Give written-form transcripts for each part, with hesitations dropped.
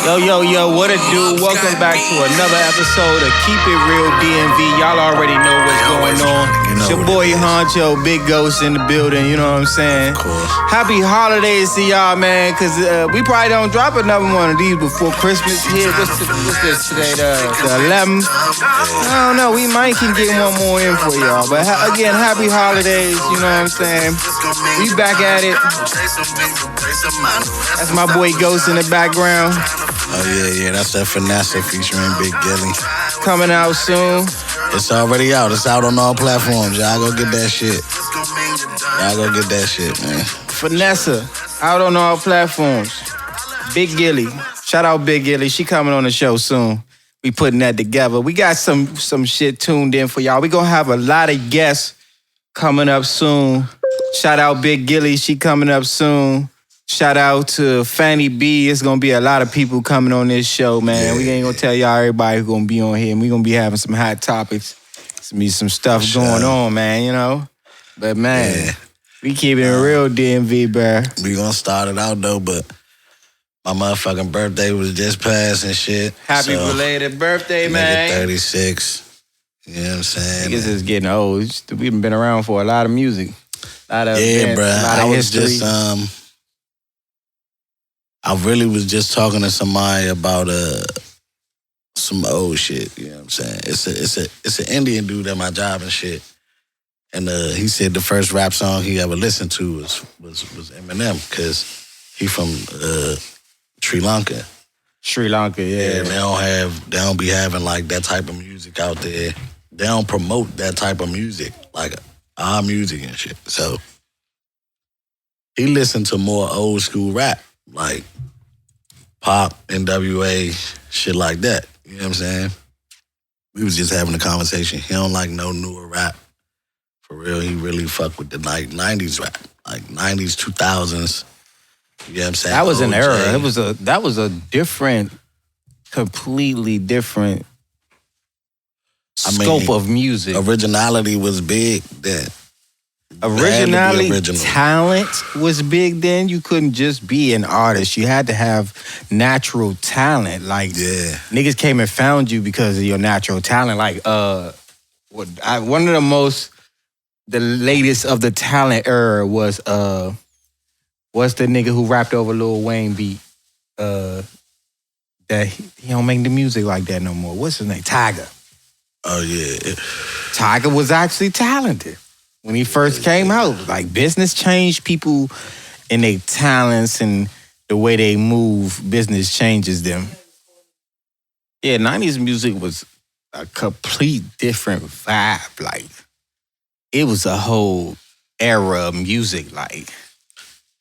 Yo, what it do? Welcome back to another episode of Keep It Real DMV. Y'all already know what's going on. It's your boy Honcho, Big Ghost in the building, you know what I'm saying? Of course. Happy holidays to y'all, man, because we probably don't drop another one of these before Christmas here. What's this today, the 11th? I don't know, we might can get one more in for y'all. But again, happy holidays, you know what I'm saying? We back at it. That's my boy Ghost in the background. Oh, yeah, that's that Finesse featuring Big Gilly. Coming out soon. It's already out. It's out on all platforms. Y'all go get that shit. Man. Finesse, out on all platforms. Big Gilly. Shout out Big Gilly. She coming on the show soon. We putting that together. We got some shit tuned in for y'all. We gonna have a lot of guests coming up soon. Shout out Big Gilly. She coming up soon. Shout out to Fanny B. It's going to be a lot of people coming on this show, man. We ain't going to tell y'all everybody who's going to be on here. And we going to be having some hot topics. Some stuff going on, man, you know? But, man, we keeping it real DMV, bro. We going to start it out, though, but my motherfucking birthday was just passed and shit. Happy belated birthday, man. 36. You know what I'm saying? Niggas is getting old. We've been around for a lot of music. A lot of events, bro. A lot of history. I really was just talking to somebody about some old shit. You know what I'm saying? It's an Indian dude at my job and shit. And he said the first rap song he ever listened to was Eminem, because he from Sri Lanka. Sri Lanka, yeah. And they don't be having like that type of music out there. They don't promote that type of music, like our music and shit. So he listened to more old school rap, like Pop, NWA, shit like that. You know what I'm saying? We was just having a conversation. He don't like no newer rap. For real, he really fuck with the like 90s rap. Like 90s, 2000s. You know what I'm saying? That was an era. That was a different, completely different scope of music. Originality was big then. Talent was big then. You couldn't just be an artist. You had to have natural talent. Like, niggas came and found you because of your natural talent. Like, one of the latest of the talent era was, what's the nigga who rapped over Lil Wayne beat? That he don't make the music like that no more. What's his name? Tiger. Oh, yeah. Tiger was actually talented. When he first came out, like, business changed people and their talents and the way they move, business changes them. Yeah, 90s music was a complete different vibe. Like, it was a whole era of music, like.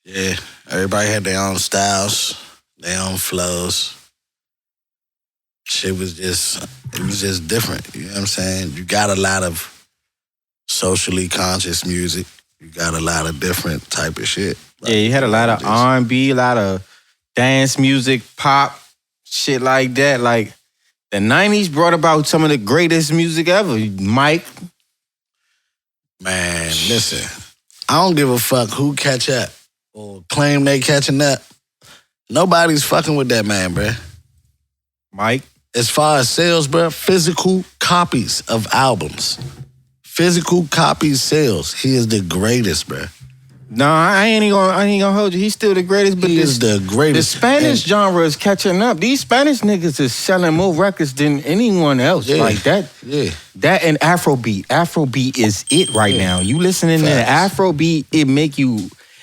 Yeah, everybody had their own styles, their own flows. It was just different, you know what I'm saying? You got a lot of socially conscious music. You got a lot of different type of shit. Like, yeah, you had a lot of R&B, a lot of dance music, pop, shit like that. Like, the 90s brought about some of the greatest music ever. Mike. Man, listen, I don't give a fuck who catch up or claim they catching up. Nobody's fucking with that man, bruh. Mike. As far as sales, bruh, physical copies of albums. Physical copies sales. He is the greatest, bruh. No, I ain't gonna hold you. He's still the greatest, but he is the greatest. The Spanish genre is catching up. These Spanish niggas is selling more records than anyone else. Yeah. Like that. Yeah. That and Afrobeat. Afrobeat is it right now. You listening to Afrobeat,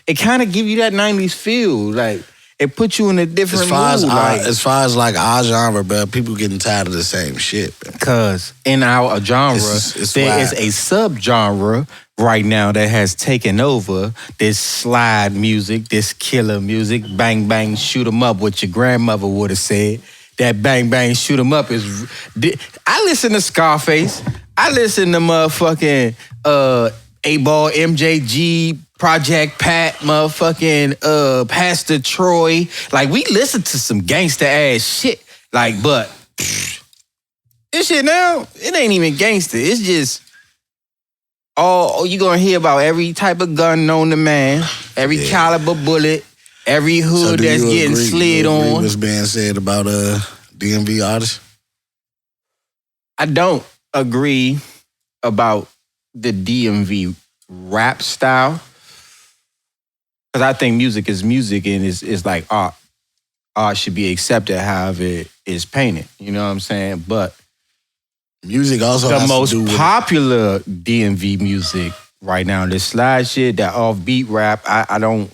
it kind of give you that 90s feel. Like, it puts you in a different mood. As far as like our genre, bro, people getting tired of the same shit, bro. Because in our genre, there is a subgenre right now that has taken over this slide music, this killer music, bang, bang, shoot 'em up, what your grandmother would have said. That bang, bang, shoot 'em up is... I listen to Scarface. I listen to motherfucking 8-Ball, MJG, Project Pat, motherfucking Pastor Troy. Like, we listen to some gangster ass shit. Like, but this shit now, it ain't even gangster. It's just all you gonna hear about every type of gun known to man, every caliber bullet, Every hood that's getting slid on. What's being said about DMV artists? I don't agree about the DMV rap style. Because I think music is music and it's like art. Art should be accepted however it is painted. You know what I'm saying? But music also the has most to do with popular DMV music right now, this slide shit, that offbeat rap, I don't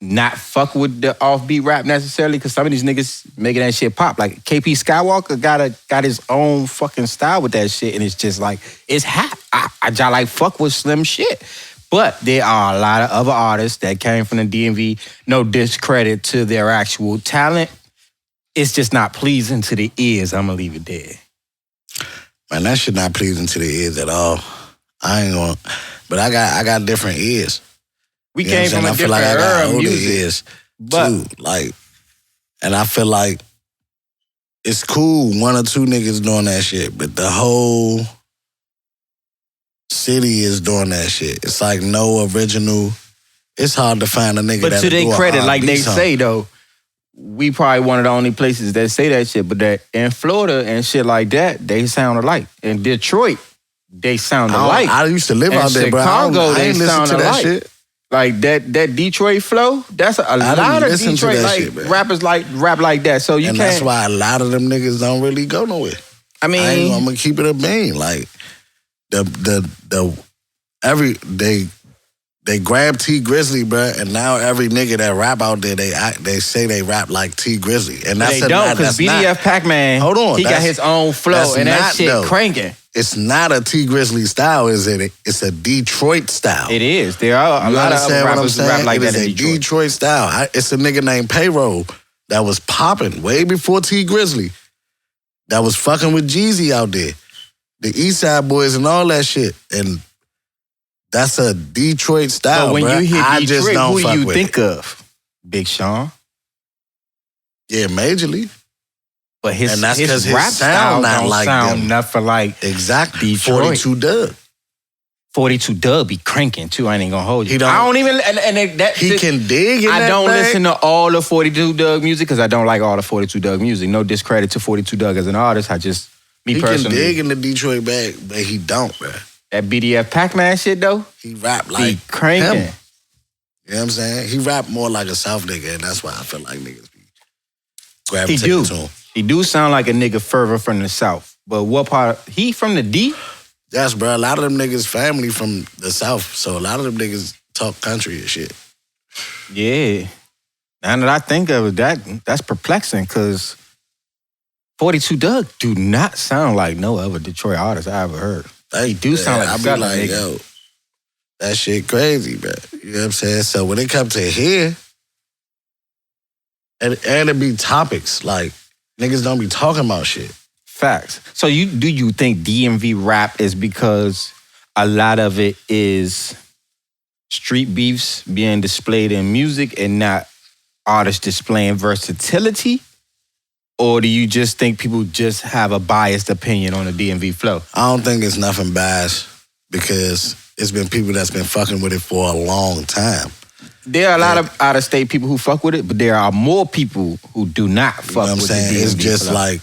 not fuck with the offbeat rap necessarily, because some of these niggas making that shit pop. Like KP Skywalker got his own fucking style with that shit, and it's just like, it's hot. I just like fuck with Slim shit. But there are a lot of other artists that came from the DMV, no discredit to their actual talent. It's just not pleasing to the ears. I'm gonna leave it there. Man, that shit not pleasing to the ears at all. I ain't gonna, but I got different ears. We came from a different era of music. Ears too. Like, and I feel like it's cool, one or two niggas doing that shit, but the whole city is doing that shit. It's like no original. It's hard to find a nigga that. But to their credit, like they say though, we probably one of the only places that say that shit. But that in Florida and shit like that, they sound alike. In Detroit, they sound alike. I used to live out there, bro. Chicago, I ain't listen to that shit. Like that Detroit flow, that's a lot of Detroit like shit, rappers like rap like that. So you and can't. That's why a lot of them niggas don't really go nowhere. I mean, I'm gonna keep it a bean. Like they grab T Grizzly, bro, and now every nigga that rap out there, they say they rap like T Grizzly, and that's they don't, because BDF Pac-Man, hold on, he got his own flow, and that shit cranking. It's not a T Grizzly style, is it? It's a Detroit style. It is. There are a lot of other rappers who rap like that in Detroit. It's a Detroit style. It's a nigga named Payroll that was popping way before T Grizzly. That was fucking with Jeezy out there. The East Side Boys and all that shit. And that's a Detroit style, but when you hear I Detroit, just don't who do you with think it. Of? Big Sean? Yeah, majorly. But his rap style not don't like sound them. nothing like exactly. Detroit. 42 Doug. 42 Doug be cranking too. I ain't gonna hold you. He don't, I don't even. He can dig in I don't bag. listen to all the 42 Doug music because I don't like all the 42 Doug music. No discredit to 42 Doug as an artist. I just he personally. He can dig in the Detroit bag, but he don't, bro. That BDF Pac-Man shit though. He rap like cranking. Him. You know what I'm saying? He rap more like a South nigga, and that's why I feel like niggas be gravitating to him. He do sound like a nigga further from the South. But what part? He from the D? Yes, bro. A lot of them niggas family from the South, so a lot of them niggas talk country and shit. Yeah. Now that I think of it, that's perplexing, because 42 Doug do not sound like no other Detroit artist I ever heard. He do sound like a Southern nigga. Yo, that shit crazy, bro. You know what I'm saying? So when it comes to here, and it be topics, like, niggas don't be talking about shit. Facts. So do you think DMV rap is because a lot of it is street beefs being displayed in music and not artists displaying versatility? Or do you just think people just have a biased opinion on the DMV flow? I don't think it's nothing biased, because it's been people that's been fucking with it for a long time. There are a lot of out-of-state people who fuck with it, but there are more people who do not fuck with the DMV It's just flow. like,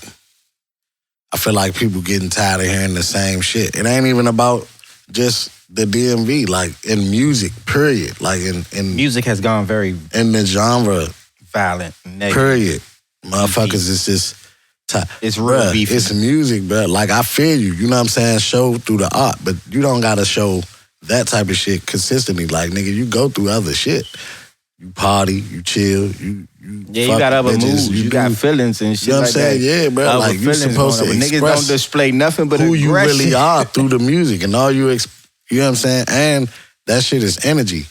I feel like people getting tired of hearing the same shit. It ain't even about just the DMV, like in music, period. Like in music has gone very in the genre, violent, negative. Period. Motherfuckers is just it's real beef. It's music, bro. Like, I feel you. You know what I'm saying? Show through the art, but you don't gotta show that type of shit consistently. Like, nigga, you go through other shit. You party, you chill, you got other moods, you got feelings and shit. You know what I'm saying? Yeah, bro. Other like, you supposed to express niggas don't display nothing but who aggression. you really are through the music, and all you know what I'm saying? And that shit is energy.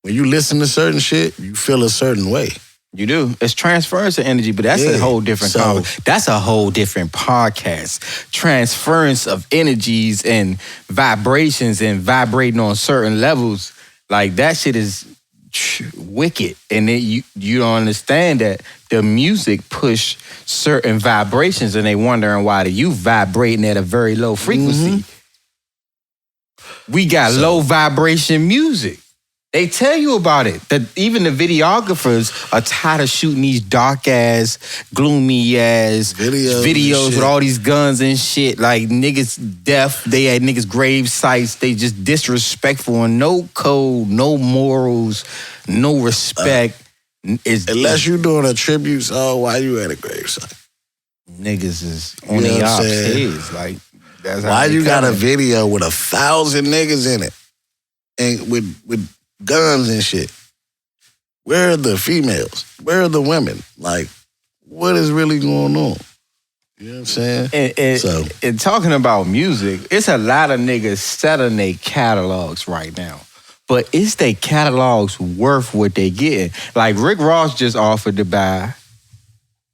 When you listen to certain shit, you feel a certain way. You do. It's transference of energy, but that's a whole different that's a whole different podcast. Transference of energies and vibrations and vibrating on certain levels. Like, that shit is wicked. And then you don't understand that the music push certain vibrations, and they wondering why you vibrating at a very low frequency. Mm-hmm. We got low vibration music. They tell you about it. That even the videographers are tired of shooting these dark ass, gloomy ass videos with all these guns and shit. Like niggas deaf, they at niggas grave sites. They just disrespectful and no code, no morals, no respect. Unless you doing a tribute song, why you at a grave site? Niggas is on the upstairs. Like that's how why you got a video with 1,000 niggas in it and with guns and shit? Where are the females? Where are the women? Like, what is really going on? You know what I'm saying? And talking about music, it's a lot of niggas selling their catalogs right now. But is their catalogs worth what they getting? Like Rick Ross just offered to buy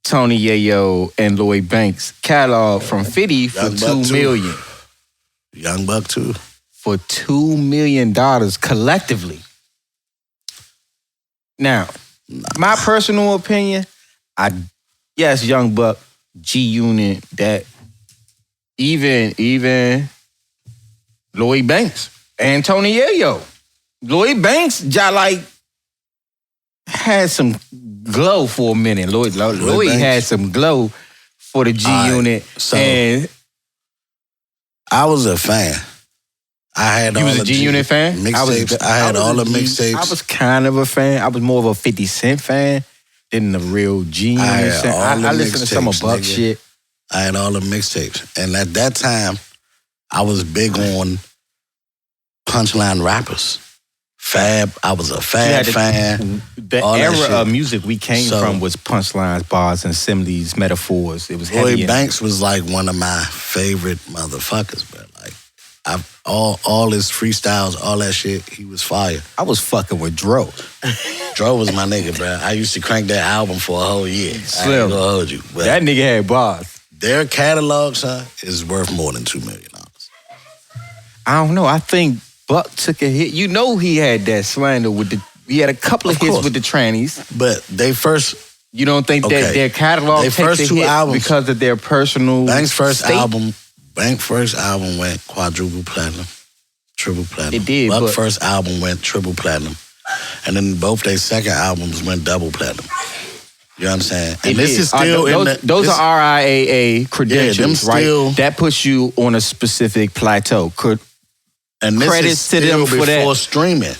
Tony Yayo and Lloyd Banks' catalog from 50 for $2 million. Young Buck too. For $2 million collectively. Now, my personal opinion, yes, Young Buck, G Unit, that even Lloyd Banks and Tony Yayo. Lloyd Banks had some glow for a minute. Lloyd had some glow for the G Unit. So and I was a fan. I had you was a G Unit fan? Mixtapes. I had all the mixtapes. I was kind of a fan. I was more of a 50 Cent fan than the real G Unit fan. I listened to some of Buck shit. I had all the mixtapes. And at that time, I was big on punchline rappers. Fab, I was a Fab fan. The era of music we came from was punchlines, bars, and similes, metaphors. It was heavy. Lloyd Banks was like one of my favorite motherfuckers, bro. Like, all his freestyles, all that shit, he was fire. I was fucking with Dro. Dro was my nigga, bro. I used to crank that album for a whole year. Slim. I ain't gonna hold you. But that nigga had bars. Their catalog, son, is worth more than $2 million. I don't know. I think Buck took a hit. You know he had that slander with he had a couple of hits with the trannies. But they first... You don't think that their catalog takes first two hit albums, because of their personal Bank's first album went quadruple platinum, triple platinum. It did. Buck's first album went triple platinum. And then both their second albums went double platinum. You know what I'm saying? And this is still those are RIAA credentials, right? That puts you on a specific plateau. And this credits is still to them before streaming.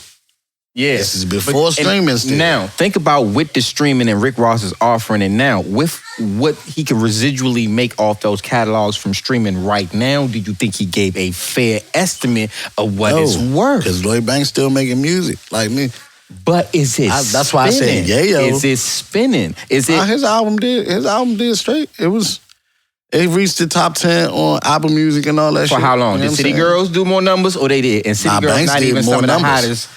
Yeah. This is before streaming still. Now, think about with the streaming and Rick Ross is offering it now, with what he could residually make off those catalogs from streaming right now, do you think he gave a fair estimate of what it's worth? Because Lloyd Banks still making music like me. But is it spinning? That's why I said Yayo. Is it spinning? Is it? His album did straight. It reached the top 10 on Apple Music and all that shit. For how long? Did City Girls do more numbers or they did? And City Girls Banks not even some of the hottest.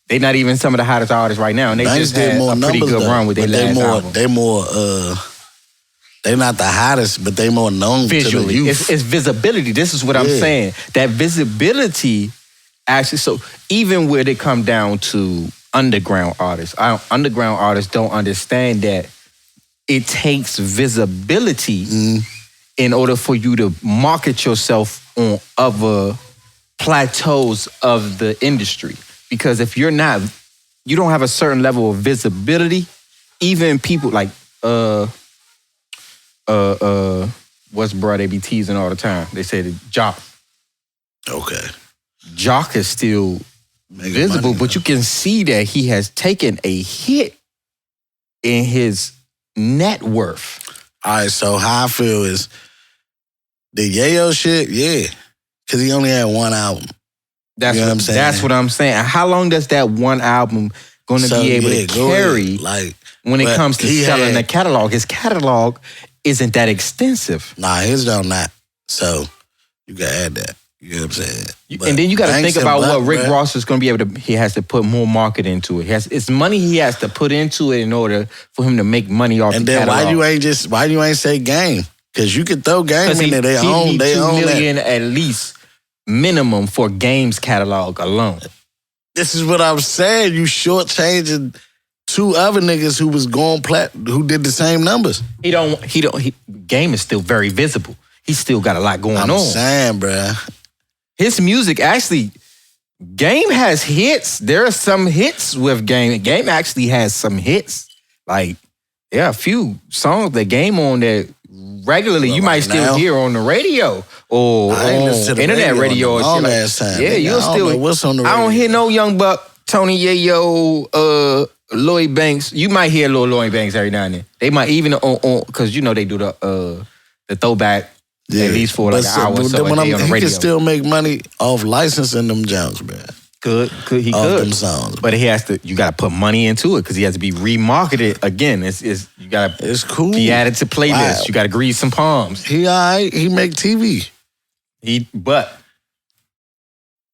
They not even some of the hottest artists right now. And they Banks just had a pretty good run with their last album. They not the hottest, but they more known visually. To the youth. It's visibility. This is what I'm saying. That visibility actually, so even where they come down to underground artists don't understand that it takes visibility in order for you to market yourself on other plateaus of the industry. Because if you don't have a certain level of visibility, even people like what's bro they be teasing all the time. They say the Jock. Okay. Jock is still visible, but you can see that he has taken a hit in his net worth. All right, so how I feel is the Yayo shit, because he only had one album. That's what I'm saying. That's what I'm saying. How long does that one album going to be able to carry when it comes to selling the catalog? His catalog isn't that extensive. Nah, his don't not. So you can add that. You know what I'm saying? And then you got to think about what Rick Ross is going to be able to. He has to put more market into it. It's money he has to put into it in order for him to make money off the catalog. And then why you ain't say Game? Because you could throw Game in there. They own $2 million at least minimum for Game's catalog alone. This is what I'm saying. You shortchanging two other niggas who was going who did the same numbers. Game is still very visible. He's still got a lot going on. I'm saying, bruh. His music actually, Game has hits. There are some hits with Game. Game actually has some hits. Like, there are a few songs that Game on that regularly you might still hear on the radio or on internet radio or shit like that. Yeah, you'll still. What's on the radio? I don't hear no Young Buck, Tony Yayo, Lloyd Banks. You might hear Lil Lloyd Banks every now and then. They might even on because you know they do the throwback. Yeah. At least for like an hour or so a day on the radio. He can still make money off licensing them jams, man. He could. Them songs, but he has to. You got to put money into it because he has to be remarketed again. It's you got to. It's cool. Be added to playlists. Wow. You got to grease some palms. He alright. He make TV. But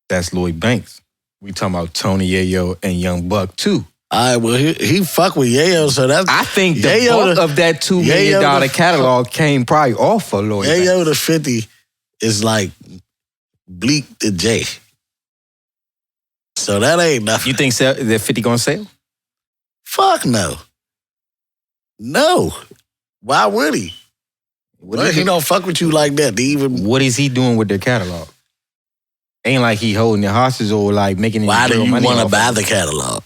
that's Lloyd Banks. We talking about Tony Yayo and Young Buck too. All right, well, he fuck with Yayo, so that's... I think the bulk of that $2 million catalog came probably off of Lloyd Banks. Yayo to 50 is like Bleak to Jay. So that ain't nothing. You think that 50 gonna sell? Fuck no. No. Why would he? He don't fuck with you like that. What is he doing with their catalog? Ain't like he holding their hostage or like making... Why do you want to buy the catalog?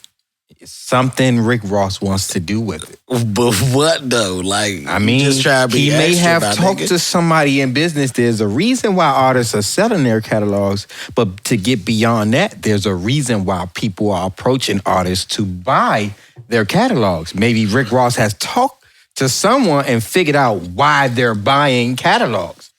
Something Rick Ross wants to do with it. But what though? Like, I mean, just try to be he may have talked to somebody in business. There's a reason why artists are selling their catalogs, but to get beyond that, there's a reason why people are approaching artists to buy their catalogs. Maybe Rick Ross has talked to someone and figured out why they're buying catalogs.